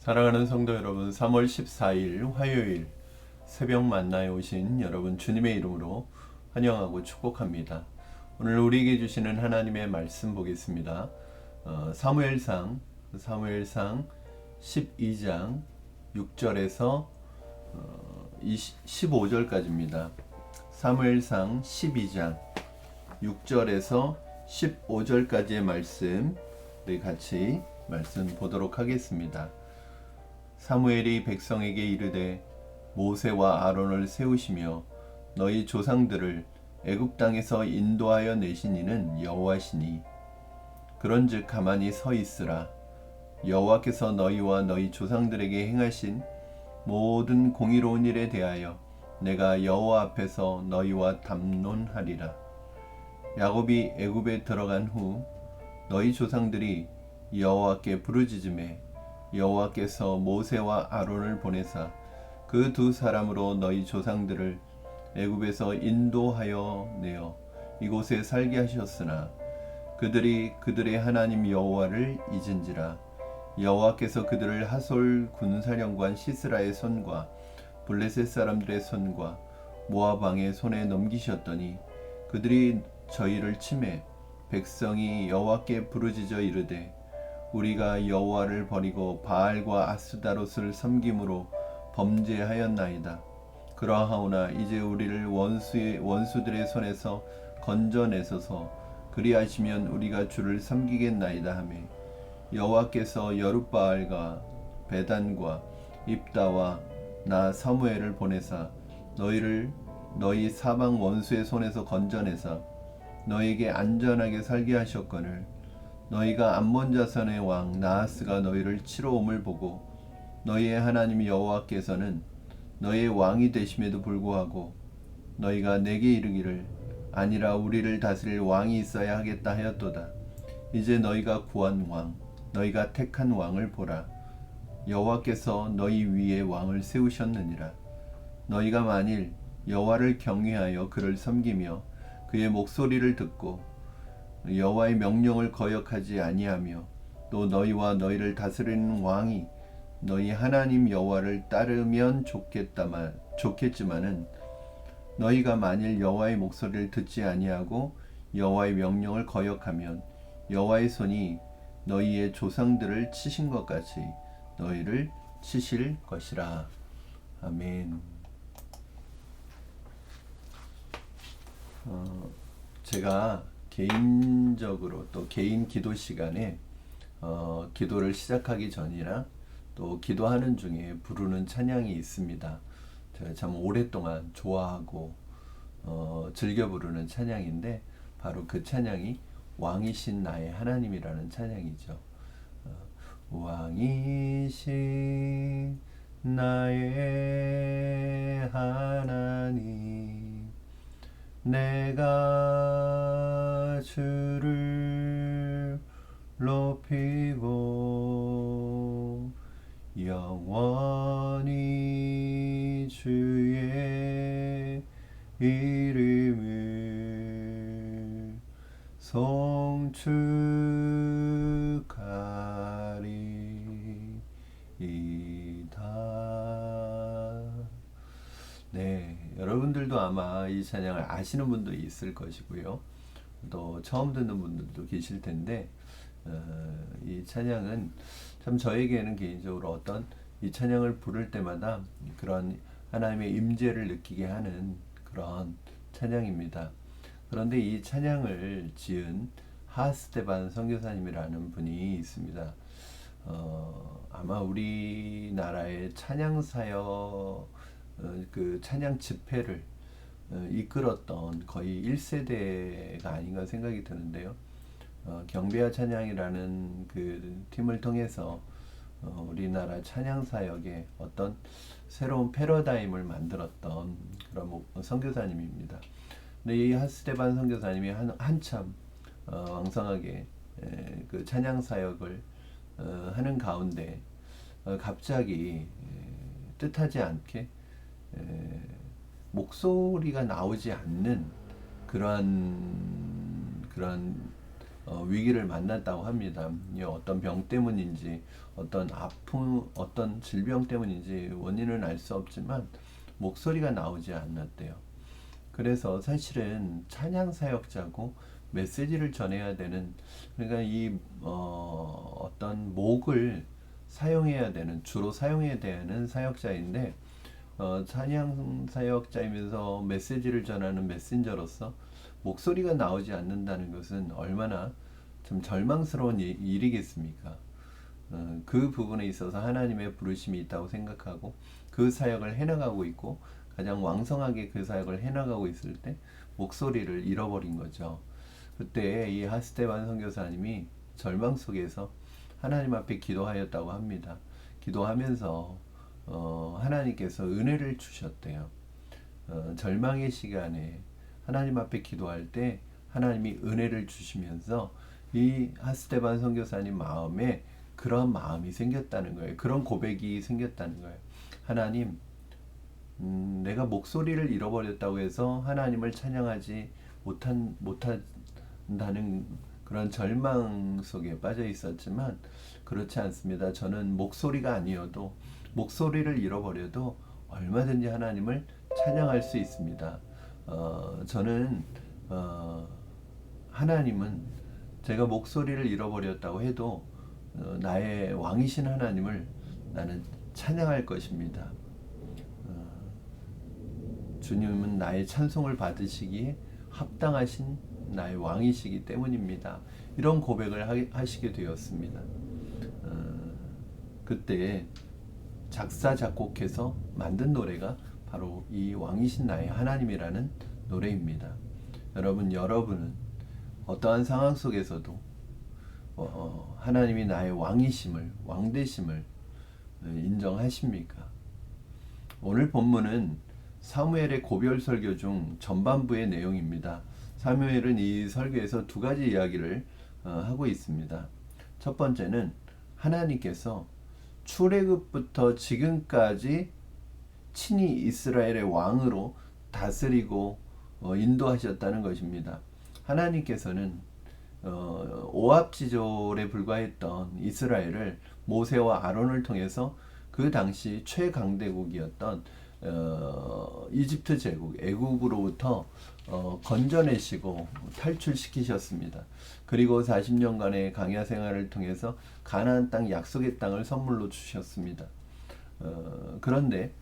사랑하는 성도 여러분, 3월 14일 화요일 새벽 만나에 오신 여러분 주님의 이름으로 환영하고 축복합니다. 오늘 우리에게 주시는 하나님의 말씀 보겠습니다. 사무엘상 12장 6절에서 15절까지입니다. 사무엘상 12장 6절에서 15절까지의 말씀 우리 같이 말씀 보도록 하겠습니다. 사무엘이 백성에게 이르되 모세와 아론을 세우시며 너희 조상들을 애굽 땅에서 인도하여 내신 이는 여호와시니 그런즉 가만히 서 있으라. 여호와께서 너희와 너희 조상들에게 행하신 모든 공의로운 일에 대하여 내가 여호와 앞에서 너희와 담론하리라. 야곱이 애굽에 들어간 후 너희 조상들이 여호와께 부르짖음에 여호와께서 모세와 아론을 보내사 그 두 사람으로 너희 조상들을 애굽에서 인도하여 내어 이곳에 살게 하셨으나 그들이 그들의 하나님 여호와를 잊은지라. 여호와께서 그들을 하솔 군사령관 시스라의 손과 블레셋 사람들의 손과 모압 왕의 손에 넘기셨더니 그들이 저희를 치매 백성이 여호와께 부르짖어 이르되 우리가 여호와를 버리고 바알과 아스다롯을 섬김으로 범죄하였나이다. 그러하오나 이제 우리를 원수들의 손에서 건져내소서. 그리하시면 우리가 주를 섬기겠나이다 하며 여호와께서 여룻바알과 베단과 입다와 나 사무엘을 보내사 너희를 너희 사방 원수의 손에서 건져내사 너희에게 안전하게 살게 하셨거늘 너희가 암몬 자손의 왕 나하스가 너희를 치러 옴을 보고 너희의 하나님 여호와께서는 너희의 왕이 되심에도 불구하고 너희가 내게 이르기를 아니라 우리를 다스릴 왕이 있어야 하겠다 하였도다. 이제 너희가 구한 왕 너희가 택한 왕을 보라. 여호와께서 너희 위에 왕을 세우셨느니라. 너희가 만일 여호와를 경외하여 그를 섬기며 그의 목소리를 듣고 여호와의 명령을 거역하지 아니하며 또 너희와 너희를 다스리는 왕이 너희 하나님 여호와를 따르면 좋겠지만은 너희가 만일 여호와의 목소리를 듣지 아니하고 여호와의 명령을 거역하면 여호와의 손이 너희의 조상들을 치신 것 같이 너희를 치실 것이라. 아멘. 제가 개인적으로 또 개인 기도 시간에 기도를 시작하기 전이나 또 기도하는 중에 부르는 찬양이 있습니다. 제가 참 오랫동안 좋아하고 즐겨 부르는 찬양인데 바로 그 찬양이 왕이신 나의 하나님이라는 찬양이죠. 왕이신 나의 하나님 내가 주를 높이고 영원히 주의 이름을 송축하리이다. 네, 여러분들도 아마 이 찬양을 아시는 분도 있을 것이고요. 또 처음 듣는 분들도 계실 텐데 이 찬양은 참 저에게는 개인적으로 어떤 이 찬양을 부를 때마다 그런 하나님의 임재를 느끼게 하는 그런 찬양입니다. 그런데 이 찬양을 지은 하스테반 선교사님이라는 분이 있습니다. 아마 우리나라의 찬양 사역 그 찬양 집회를 이끌었던 거의 1세대가 아닌가 생각이 드는데요. 경배와 찬양이라는 그 팀을 통해서 우리나라 찬양 사역에 어떤 새로운 패러다임을 만들었던 그런 선교사님입니다. 근데 이 하스테반 선교사님이 한참 왕성하게 그 찬양 사역을 하는 가운데 갑자기 뜻하지 않게 목소리가 나오지 않는 그러한 위기를 만났다고 합니다. 어떤 병 때문인지, 어떤 아픔, 어떤 질병 때문인지 원인은 알 수 없지만 목소리가 나오지 않았대요. 그래서 사실은 찬양 사역자고 메시지를 전해야 되는, 그러니까 어떤 목을 사용해야 되는, 주로 사용해야 되는 사역자인데, 찬양 사역자이면서 메시지를 전하는 메신저로서 목소리가 나오지 않는다는 것은 얼마나 좀 절망스러운 일이겠습니까? 그 부분에 있어서 하나님의 부르심이 있다고 생각하고 그 사역을 해나가고 있고, 가장 왕성하게 그 사역을 해나가고 있을 때 목소리를 잃어버린 거죠. 그때 이 하스데반 선교사님이 절망 속에서 하나님 앞에 기도하였다고 합니다. 기도하면서 하나님께서 은혜를 주셨대요. 절망의 시간에 하나님 앞에 기도할 때 하나님이 은혜를 주시면서 이 하스데반 선교사님 마음에 그런 마음이 생겼다는 거예요. 그런 고백이 생겼다는 거예요. 하나님, 내가 목소리를 잃어버렸다고 해서 하나님을 찬양하지 못한다는 그런 절망 속에 빠져 있었지만, 그렇지 않습니다. 저는 목소리가 아니어도, 목소리를 잃어버려도 얼마든지 하나님을 찬양할 수 있습니다. 저는 하나님은 제가 목소리를 잃어버렸다고 해도 나의 왕이신 하나님을 나는 찬양할 것입니다. 주님은 나의 찬송을 받으시기에 합당하신 나의 왕이시기 때문입니다. 이런 고백을 하시게 되었습니다. 그때 작사 작곡해서 만든 노래가 바로 이 왕이신 나의 하나님이라는 노래입니다. 여러분은 어떠한 상황 속에서도 하나님이 나의 왕이심을, 왕되심을 인정하십니까? 오늘 본문은 사무엘의 고별 설교 중 전반부의 내용입니다. 사무엘은 이 설교에서 두 가지 이야기를 하고 있습니다. 첫 번째는 하나님께서 출애굽부터 지금까지 친히 이스라엘의 왕으로 다스리고 인도하셨다는 것입니다. 하나님께서는 오합지졸에 불과했던 이스라엘을 모세와 아론을 통해서 그 당시 최강대국이었던 이집트 제국, 애국으로부터 건져내시고 탈출시키셨습니다. 그리고 40년간의 광야 생활을 통해서 가나안 땅, 약속의 땅을 선물로 주셨습니다. 그런데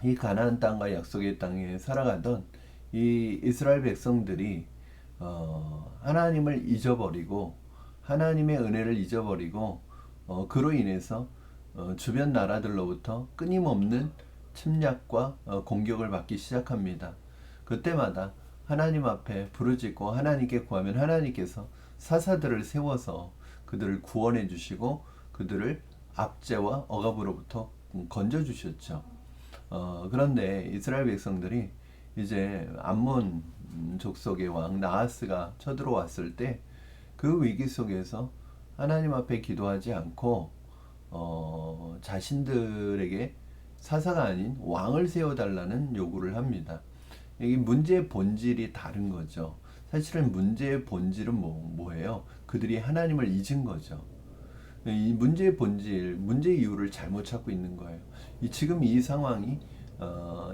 이 가나안 땅과 약속의 땅에 살아가던 이 이스라엘 백성들이 하나님을 잊어버리고 하나님의 은혜를 잊어버리고 그로 인해서 주변 나라들로부터 끊임없는 침략과 공격을 받기 시작합니다. 그때마다 하나님 앞에 부르짖고 하나님께 구하면 하나님께서 사사들을 세워서 그들을 구원해 주시고 그들을 압제와 억압으로부터 건져 주셨죠. 그런데 이스라엘 백성들이 이제 암몬 족속의 왕 나하스가 쳐들어왔을 때 그 위기 속에서 하나님 앞에 기도하지 않고 자신들에게 사사가 아닌 왕을 세워달라는 요구를 합니다. 이 문제의 본질이 다른 거죠. 사실은 문제의 본질은 뭐예요? 그들이 하나님을 잊은 거죠. 이 문제의 본질, 문제의 이유를 잘못 찾고 있는 거예요. 지금 이 상황이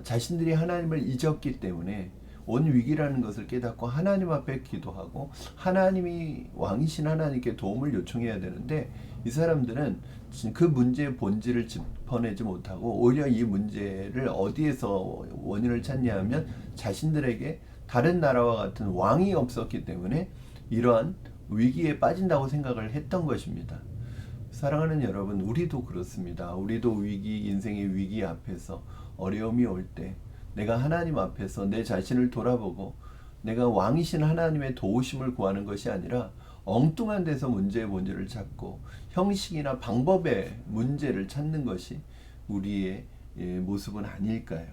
자신들이 하나님을 잊었기 때문에 온 위기라는 것을 깨닫고 하나님 앞에 기도하고 하나님이 왕이신 하나님께 도움을 요청해야 되는데, 이 사람들은 그 문제의 본질을 짚어내지 못하고 오히려 이 문제를 어디에서 원인을 찾냐 하면 자신들에게 다른 나라와 같은 왕이 없었기 때문에 이러한 위기에 빠진다고 생각을 했던 것입니다. 사랑하는 여러분, 우리도 그렇습니다. 우리도 인생의 위기 앞에서 어려움이 올 때 내가 하나님 앞에서 내 자신을 돌아보고 내가 왕이신 하나님의 도우심을 구하는 것이 아니라 엉뚱한 데서 문제의 본질을 찾고 형식이나 방법의 문제를 찾는 것이 우리의 모습은 아닐까요?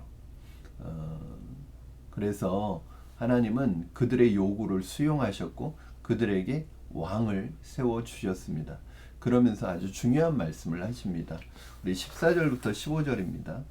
그래서 하나님은 그들의 요구를 수용하셨고 그들에게 왕을 세워주셨습니다. 그러면서 아주 중요한 말씀을 하십니다. 우리 14절부터 15절입니다.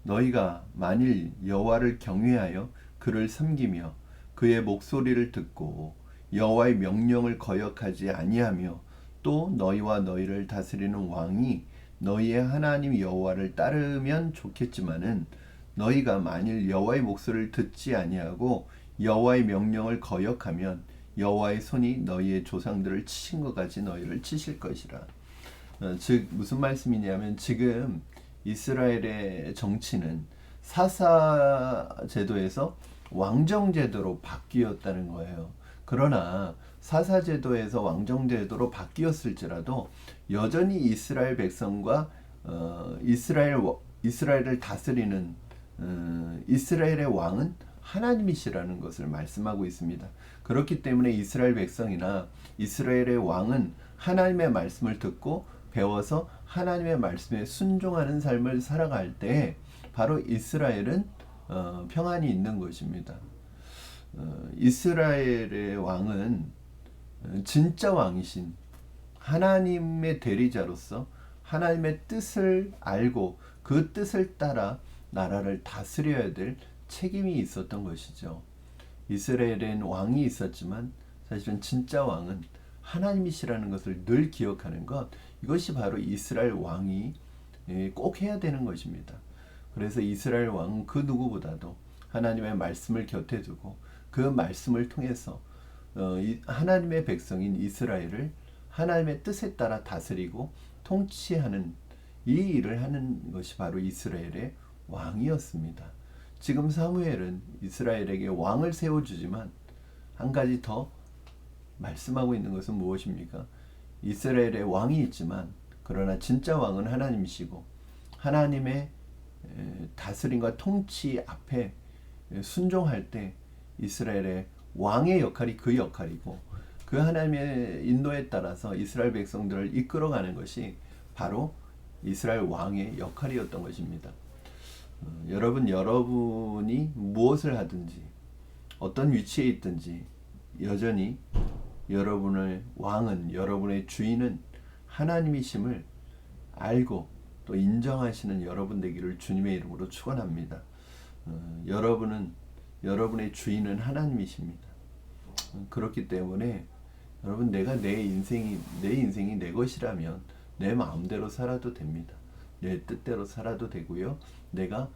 너희가 만일 여호와를 경외하여 그를 섬기며 그의 목소리를 듣고 여호와의 명령을 거역하지 아니하며 또 너희와 너희를 다스리는 왕이 너희의 하나님 여호와를 따르면 좋겠지만은 너희가 만일 여호와의 목소리를 듣지 아니하고 여호와의 명령을 거역하면 여호와의 손이 너희의 조상들을 치신 것 같이 너희를 치실 것이라. 즉 무슨 말씀이냐면 지금 이스라엘의 정치는 사사 제도에서 왕정 제도로 바뀌었다는 거예요. 그러나 사사 제도에서 왕정 제도로 바뀌었을지라도 여전히 이스라엘 백성과 이스라엘을 다스리는 이스라엘의 왕은 하나님이시라는 것을 말씀하고 있습니다. 그렇기 때문에 이스라엘 백성이나 이스라엘의 왕은 하나님의 말씀을 듣고 배워서 하나님의 말씀에 순종하는 삶을 살아갈 때 바로 이스라엘은 평안이 있는 것입니다. 이스라엘의 왕은 진짜 왕이신 하나님의 대리자로서 하나님의 뜻을 알고 그 뜻을 따라 나라를 다스려야 될 책임이 있었던 것이죠. 이스라엘엔 왕이 있었지만 사실은 진짜 왕은 하나님이시라는 것을 늘 기억하는 것, 이것이 바로 이스라엘 왕이 꼭 해야 되는 것입니다. 그래서 이스라엘 왕은 그 누구보다도 하나님의 말씀을 곁에 두고 그 말씀을 통해서 하나님의 백성인 이스라엘을 하나님의 뜻에 따라 다스리고 통치하는 이 일을 하는 것이 바로 이스라엘의 왕이었습니다. 지금 사무엘은 이스라엘에게 왕을 세워주지만 한 가지 더 말씀하고 있는 것은 무엇입니까? 이스라엘에 왕이 있지만 그러나 진짜 왕은 하나님이시고 하나님의 다스림과 통치 앞에 순종할 때 이스라엘의 왕의 역할이 그 역할이고 그 하나님의 인도에 따라서 이스라엘 백성들을 이끌어가는 것이 바로 이스라엘 왕의 역할이었던 것입니다. 여러분이 무엇을 하든지 어떤 위치에 있든지 여전히 여러분의 왕은, 여러분의 주인은 하나님이심을 알고 또 인정하시는 여러분 되기를 주님의 이름으로 축원합니다. 여러분의 주인은 하나님이십니다. 그렇기 때문에 여러분, 내 인생이 내 것이라면 내 마음대로 살아도 됩니다. 내 뜻대로 살아도 되고요. 내가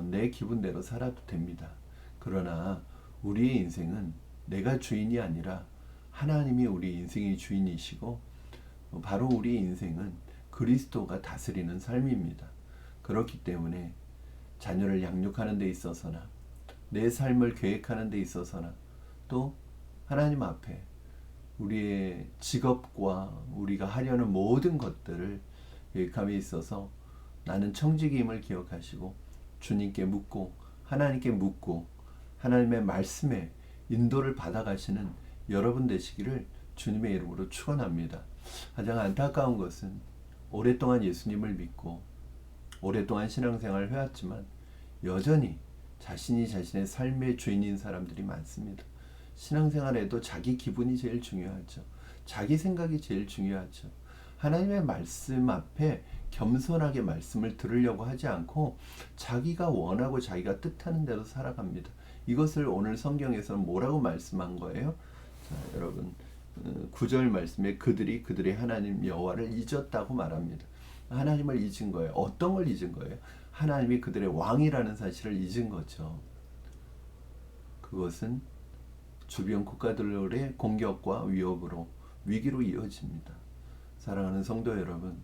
내 기분대로 살아도 됩니다. 그러나 우리의 인생은 내가 주인이 아니라 하나님이 우리 인생의 주인이시고 바로 우리 인생은 그리스도가 다스리는 삶입니다. 그렇기 때문에 자녀를 양육하는 데 있어서나 내 삶을 계획하는 데 있어서나 또 하나님 앞에 우리의 직업과 우리가 하려는 모든 것들을 계획함에 있어서 나는 청지기임을 기억하시고 주님께 묻고 하나님께 묻고 하나님의 말씀에 인도를 받아가시는 여러분 되시기를 주님의 이름으로 축원합니다. 가장 안타까운 것은 오랫동안 예수님을 믿고 오랫동안 신앙생활을 해왔지만 여전히 자신이 자신의 삶의 주인인 사람들이 많습니다. 신앙생활에도 자기 기분이 제일 중요하죠. 자기 생각이 제일 중요하죠. 하나님의 말씀 앞에 겸손하게 말씀을 들으려고 하지 않고 자기가 원하고 자기가 뜻하는 대로 살아갑니다. 이것을 오늘 성경에서는 뭐라고 말씀한 거예요? 자, 여러분 9절 말씀에 그들이 그들의 하나님 여호와를 잊었다고 말합니다. 하나님을 잊은 거예요. 어떤 걸 잊은 거예요? 하나님이 그들의 왕이라는 사실을 잊은 거죠. 그것은 주변 국가들의 공격과 위기로 이어집니다. 사랑하는 성도 여러분,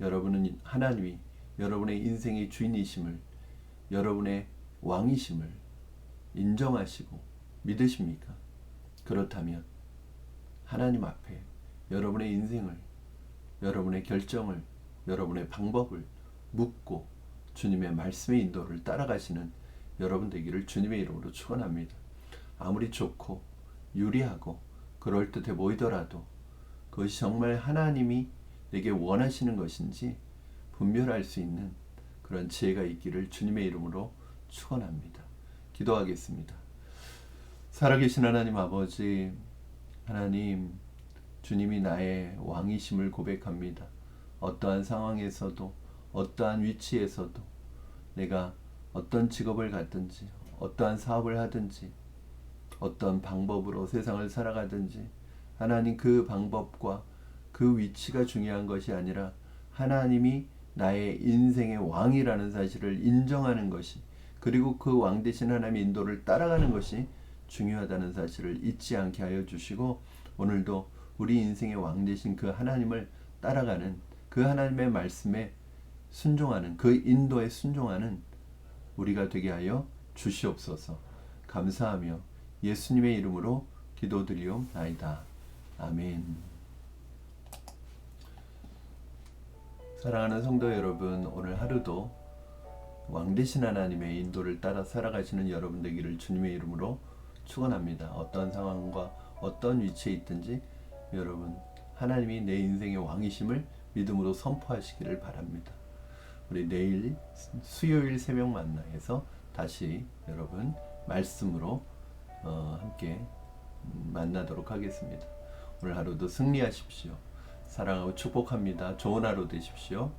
여러분은 하나님이 여러분의 인생의 주인이심을, 여러분의 왕이심을 인정하시고 믿으십니까? 그렇다면 하나님 앞에 여러분의 인생을, 여러분의 결정을, 여러분의 방법을 묻고 주님의 말씀의 인도를 따라가시는 여러분 되기를 주님의 이름으로 축원합니다. 아무리 좋고 유리하고 그럴듯해 보이더라도 그것이 정말 하나님이 내게 원하시는 것인지 분별할 수 있는 그런 지혜가 있기를 주님의 이름으로 축원합니다. 기도하겠습니다. 살아계신 하나님 아버지, 하나님, 주님이 나의 왕이심을 고백합니다. 어떠한 상황에서도 어떠한 위치에서도 내가 어떤 직업을 갖든지 어떠한 사업을 하든지 어떤 방법으로 세상을 살아가든지 하나님 그 방법과 그 위치가 중요한 것이 아니라 하나님이 나의 인생의 왕이라는 사실을 인정하는 것이, 그리고 그 왕 대신 하나님의 인도를 따라가는 것이 중요하다는 사실을 잊지 않게 하여 주시고, 오늘도 우리 인생의 왕 대신 그 하나님을 따라가는, 그 하나님의 말씀에 순종하는, 그 인도에 순종하는 우리가 되게 하여 주시옵소서. 감사하며 예수님의 이름으로 기도드리옵나이다. 아멘. 사랑하는 성도 여러분, 오늘 하루도 왕 되신 하나님의 인도를 따라 살아가시는 여러분 되기를 주님의 이름으로 축원합니다. 어떤 상황과 어떤 위치에 있든지 여러분, 하나님이 내 인생의 왕이심을 믿음으로 선포하시기를 바랍니다. 우리 내일 수요일 새벽 만나에서 다시 여러분 말씀으로 함께 만나도록 하겠습니다. 오늘 하루도 승리하십시오. 사랑하고 축복합니다. 좋은 하루 되십시오.